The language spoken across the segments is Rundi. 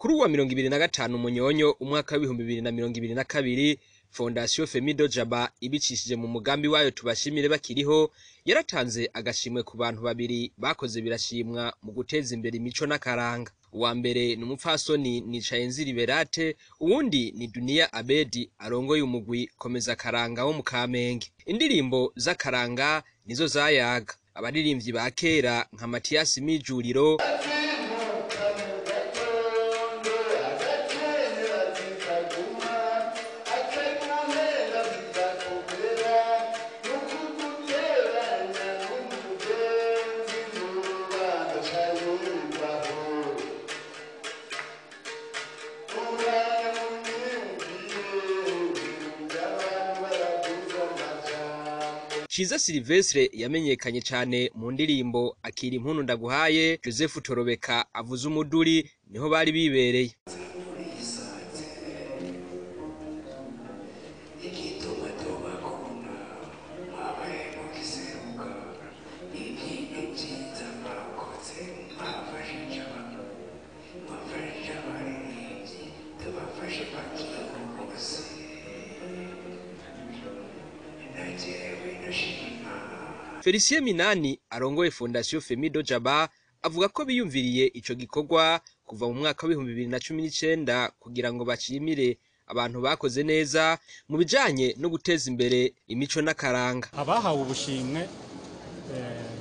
Kuri uwa 25 Munyonyo umwaka wa 2022 Fondation Femido Jaba ibicishije mu mugambi wayo tubashimire bakiriho yaratanze agashimwe ku bantu babiri bakoze birashimwa mu guteza imbere imico n'akaranga. Uwa mbere ni umupfasoni Nicayenzi Liberate, uwundi ni Dunia Abedi arongoye umugwi komeza karanga wo mu Kamenge. Indirimbo z'akaranga nizo zayaga. Abaririmbyi ba kera nka Mathias Mijuriro Ciza Silvestre yamenyekanye cyane mu ndirimbo Akira impundu ndaguhaye. Joseph Torobeka avuze umuduri niho bari bibereye. Felicien Minani arongoye Fondation Femido Jaba avuga ko biyumviriye ico gikorwa kuva mu mwaka wa 2019 kugira ngo bashimire abantu bakoze neza mu bijanye no guteza imbere imico n'akaranga. Abahawe ubushimwe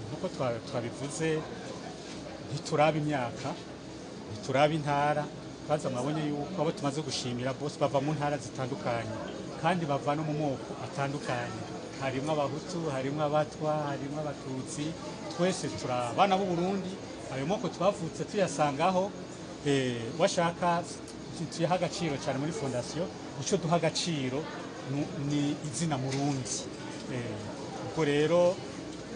nkuko twabivuze ntituraba imyaka, ntituraba intara, baza mwabonye yuko abo tumaze gushimira bose bava mu ntara zitandukanye kandi bava no mu moko atandukanye. Harimwo abahutu, harimwo abatwa, harimwo abatutsi, twese turabana b'u Burundi. Ayo moko twavutse tuyasangaho, washaka tuyaha agaciro cyane muri fondation. Ico duha agaciro ni izina Murundi. Ubwo rero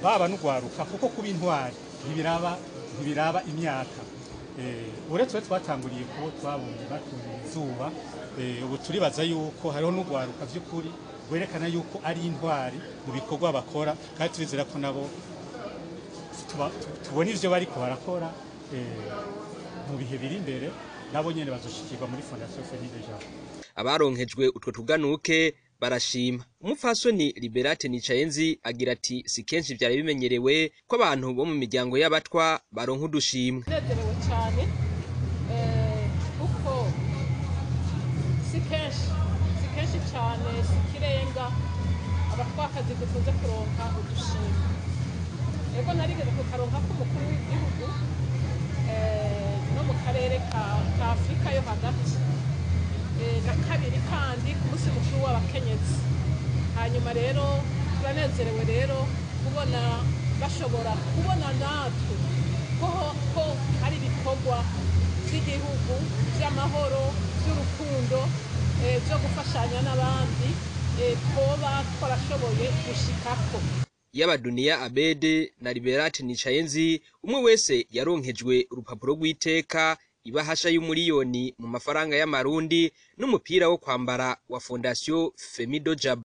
baba n'ugwaruka kuko kuba intwari ntibiraba imyaka. Uretse twatanguriye ko twabonye batunye izuba, ubu turibaza yuko hariho n'ugwaruka vy'ukuri werekana yuko ari intwari mu bikorwa bakora, kandi turizera ko nabo tubona ivyo bariko barakora mu bihe biri imbere nabo nyene bazoshikirwa muri Fondation Femido Jaba. Abaronkejwe utwo tuganuke barashima. Umupfasoni Liberate Nicayenzi agira ati si kenshi vyari bimenyerewe ko abantu bo mu miryango y'abatwa baronka udushimwe. Nezerewe cyane kuko si kenshi cyane sikirenga abatwakazi dukunze kuronka udushimwe. Ego narigeze kukaronka k'umukuru w'igihugu no mu karere ka Afrika yo hagati, na kabiri kandi ku munsi mukuru w'abakenyezi. Hanyuma rero turanezerewe rero kubona bashobora kubona natwe ko hari ibikorwa by'igihugu by'amahoro by'urukundo byo gufashanya n'abandi twoba twarashoboye gushikako. Yaba Dunia Abede na Liberate Nicayenzi umwe wese yaronkejwe urupapuro rw'iteka, ibahasha y'umuriyoni mu mafaranga y'amarundi n'umupira wo kwambara wa Fondation Femido Jaba.